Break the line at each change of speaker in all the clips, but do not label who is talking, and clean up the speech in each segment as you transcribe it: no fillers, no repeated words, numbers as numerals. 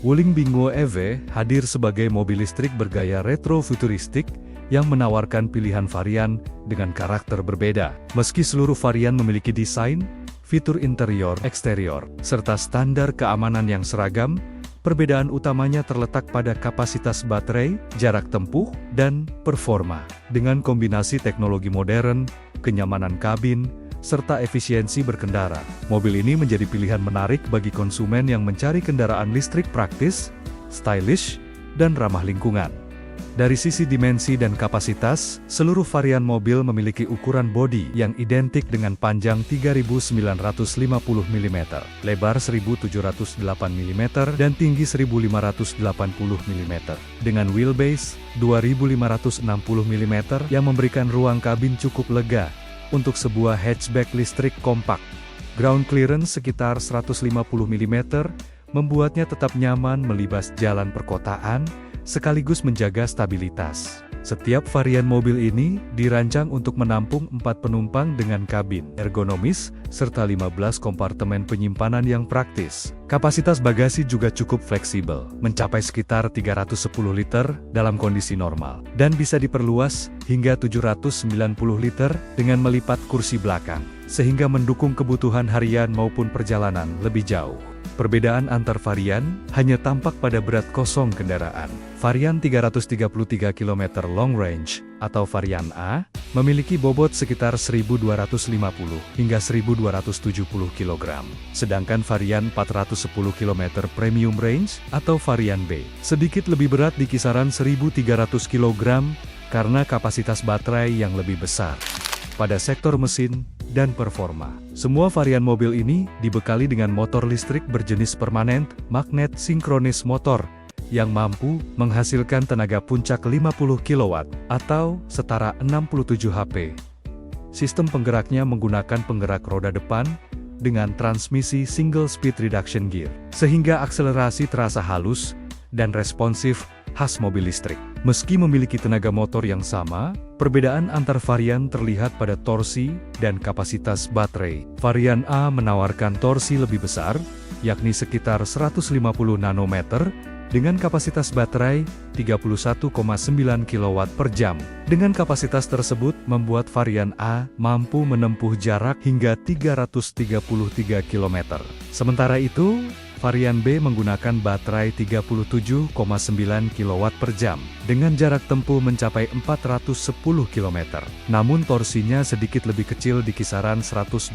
Wuling Bingo EV hadir sebagai mobil listrik bergaya retro-futuristik yang menawarkan pilihan varian dengan karakter berbeda. Meski seluruh varian memiliki desain, fitur interior, eksterior, serta standar keamanan yang seragam, perbedaan utamanya terletak pada kapasitas baterai, jarak tempuh, dan performa. Dengan kombinasi teknologi modern, kenyamanan kabin, serta efisiensi berkendara, mobil ini menjadi pilihan menarik bagi konsumen yang mencari kendaraan listrik praktis, stylish, dan ramah lingkungan. Dari sisi dimensi dan kapasitas, seluruh varian mobil memiliki ukuran bodi yang identik dengan panjang 3.950 mm, lebar 1.708 mm, dan tinggi 1.580 mm, dengan wheelbase 2.560 mm yang memberikan ruang kabin cukup lega untuk sebuah hatchback listrik kompak. Ground clearance sekitar 150 mm membuatnya tetap nyaman melibas jalan perkotaan, sekaligus menjaga stabilitas. Setiap varian mobil ini dirancang untuk menampung 4 penumpang dengan kabin ergonomis, serta 15 kompartemen penyimpanan yang praktis. Kapasitas bagasi juga cukup fleksibel, mencapai sekitar 310 liter dalam kondisi normal, dan bisa diperluas hingga 790 liter dengan melipat kursi belakang, sehingga mendukung kebutuhan harian maupun perjalanan lebih jauh. Perbedaan antar varian hanya tampak pada berat kosong kendaraan. Varian 333 km long range, atau varian A, memiliki bobot sekitar 1.250 hingga 1.270 kg. Sedangkan varian 410 km premium range, atau varian B, sedikit lebih berat di kisaran 1.300 kg karena kapasitas baterai yang lebih besar. Pada sektor mesin dan performa, semua varian mobil ini dibekali dengan motor listrik berjenis permanen, magnet sinkronis motor, yang mampu menghasilkan tenaga puncak 50 kW atau setara 67 HP. Sistem penggeraknya menggunakan penggerak roda depan dengan transmisi single speed reduction gear, sehingga akselerasi terasa halus dan responsif khas mobil listrik. Meski memiliki tenaga motor yang sama, perbedaan antar varian terlihat pada torsi dan kapasitas baterai. Varian A menawarkan torsi lebih besar, yakni sekitar 150 nanometer, dengan kapasitas baterai 31,9 kW per jam. Dengan kapasitas tersebut membuat varian A mampu menempuh jarak hingga 333 km. Sementara itu, varian B menggunakan baterai 37,9 kW per jam, dengan jarak tempuh mencapai 410 km. Namun torsinya sedikit lebih kecil di kisaran 125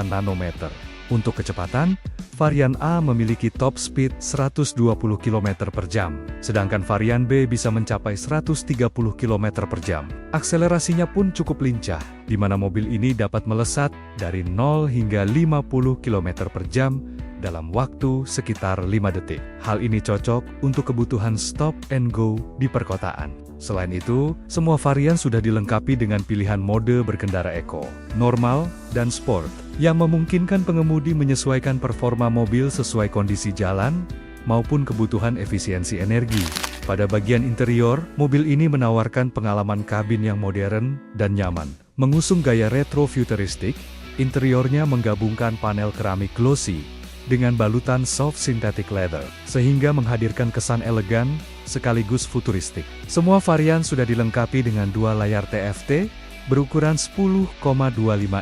nanometer. Untuk kecepatan, varian A memiliki top speed 120 km per jam, sedangkan varian B bisa mencapai 130 km per jam. Akselerasinya pun cukup lincah, di mana mobil ini dapat melesat dari 0 hingga 50 km per jam dalam waktu sekitar 5 detik. Hal ini cocok untuk kebutuhan stop and go di perkotaan. Selain itu, semua varian sudah dilengkapi dengan pilihan mode berkendara eco, normal, dan sport, yang memungkinkan pengemudi menyesuaikan performa mobil sesuai kondisi jalan maupun kebutuhan efisiensi energi. Pada bagian interior, mobil ini menawarkan pengalaman kabin yang modern dan nyaman. Mengusung gaya retro-futuristik, interiornya menggabungkan panel keramik glossy dengan balutan soft synthetic leather, sehingga menghadirkan kesan elegan sekaligus futuristik. Semua varian sudah dilengkapi dengan dua layar TFT berukuran 10,25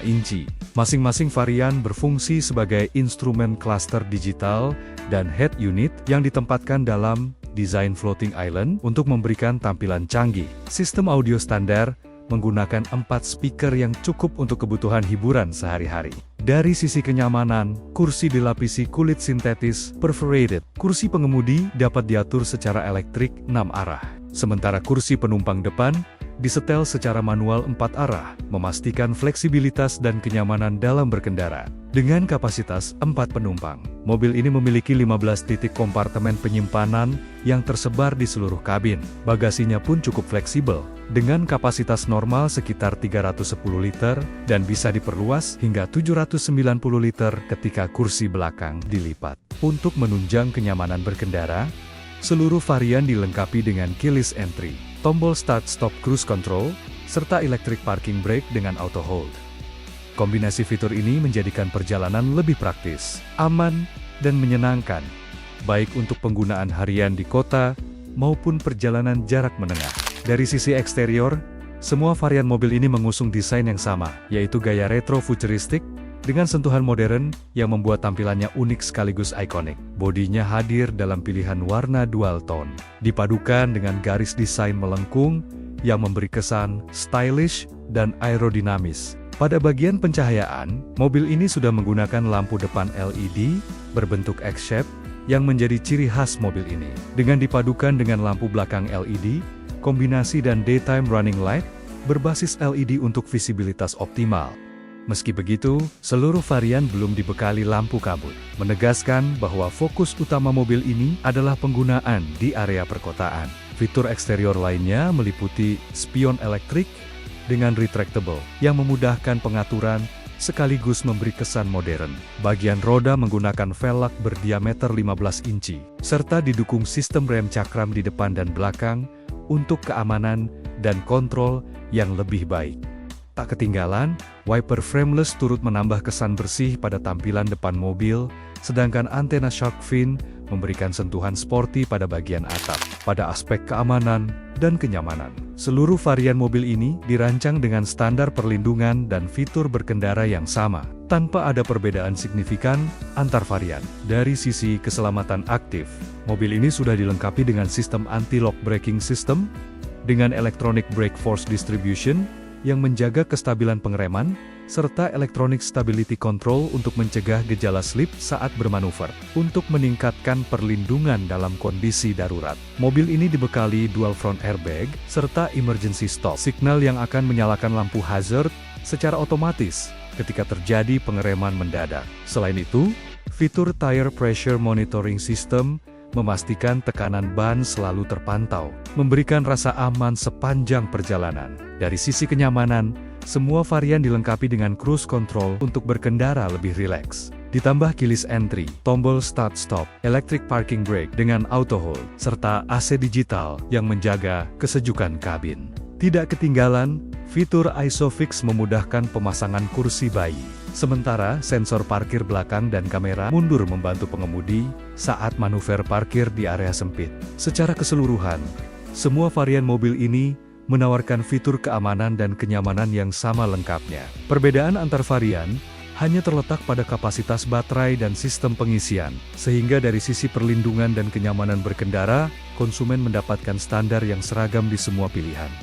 inci. Masing-masing varian berfungsi sebagai instrumen cluster digital dan head unit yang ditempatkan dalam desain floating island untuk memberikan tampilan canggih. Sistem audio standar menggunakan 4 speaker yang cukup untuk kebutuhan hiburan sehari-hari. Dari sisi kenyamanan, kursi dilapisi kulit sintetis perforated. Kursi pengemudi dapat diatur secara elektrik 6 arah. Sementara kursi penumpang depan disetel secara manual 4 arah, memastikan fleksibilitas dan kenyamanan dalam berkendara. Dengan kapasitas 4 penumpang, mobil ini memiliki 15 titik kompartemen penyimpanan yang tersebar di seluruh kabin. Bagasinya pun cukup fleksibel, dengan kapasitas normal sekitar 310 liter, dan bisa diperluas hingga 790 liter ketika kursi belakang dilipat. Untuk menunjang kenyamanan berkendara, seluruh varian dilengkapi dengan keyless entry, tombol start-stop cruise control, serta electric parking brake dengan auto hold. Kombinasi fitur ini menjadikan perjalanan lebih praktis, aman, dan menyenangkan. baik untuk penggunaan harian di kota maupun perjalanan jarak menengah. Dari sisi eksterior, semua varian mobil ini mengusung desain yang sama, yaitu gaya retro-futuristik dengan sentuhan modern yang membuat tampilannya unik sekaligus ikonik. Bodinya hadir dalam pilihan warna dual tone, dipadukan dengan garis desain melengkung yang memberi kesan stylish dan aerodinamis. Pada bagian pencahayaan, mobil ini sudah menggunakan lampu depan LED berbentuk X-shape yang menjadi ciri khas mobil ini. Dengan dipadukan dengan lampu belakang LED, kombinasi dan daytime running light berbasis LED untuk visibilitas optimal. Meski begitu, seluruh varian belum dibekali lampu kabut, menegaskan bahwa fokus utama mobil ini adalah penggunaan di area perkotaan. Fitur eksterior lainnya meliputi spion elektrik dengan retractable yang memudahkan pengaturan sekaligus memberi kesan modern. Bagian roda menggunakan velg berdiameter 15 inci, serta didukung sistem rem cakram di depan dan belakang untuk keamanan dan kontrol yang lebih baik. Tak ketinggalan, wiper frameless turut menambah kesan bersih pada tampilan depan mobil, sedangkan antena shark fin memberikan sentuhan sporty pada bagian atap. Pada aspek keamanan dan kenyamanan, seluruh varian mobil ini dirancang dengan standar perlindungan dan fitur berkendara yang sama, tanpa ada perbedaan signifikan antar varian. Dari sisi keselamatan aktif, mobil ini sudah dilengkapi dengan sistem anti-lock braking system, dengan electronic brake force distribution, yang menjaga kestabilan pengereman, serta electronic stability control untuk mencegah gejala slip saat bermanuver. Untuk meningkatkan perlindungan dalam kondisi darurat, mobil ini dibekali dual front airbag, serta emergency stop signal yang akan menyalakan lampu hazard secara otomatis ketika terjadi pengereman mendadak. Selain itu, fitur tire pressure monitoring system memastikan tekanan ban selalu terpantau, memberikan rasa aman sepanjang perjalanan. Dari sisi kenyamanan, semua varian dilengkapi dengan cruise control untuk berkendara lebih rileks. Ditambah keyless entry, tombol start-stop, electric parking brake dengan auto hold, serta AC digital yang menjaga kesejukan kabin. Tidak ketinggalan, fitur ISOFIX memudahkan pemasangan kursi bayi. Sementara sensor parkir belakang dan kamera mundur membantu pengemudi saat manuver parkir di area sempit. Secara keseluruhan, semua varian mobil ini menawarkan fitur keamanan dan kenyamanan yang sama lengkapnya. Perbedaan antar varian hanya terletak pada kapasitas baterai dan sistem pengisian, sehingga dari sisi perlindungan dan kenyamanan berkendara, konsumen mendapatkan standar yang seragam di semua pilihan.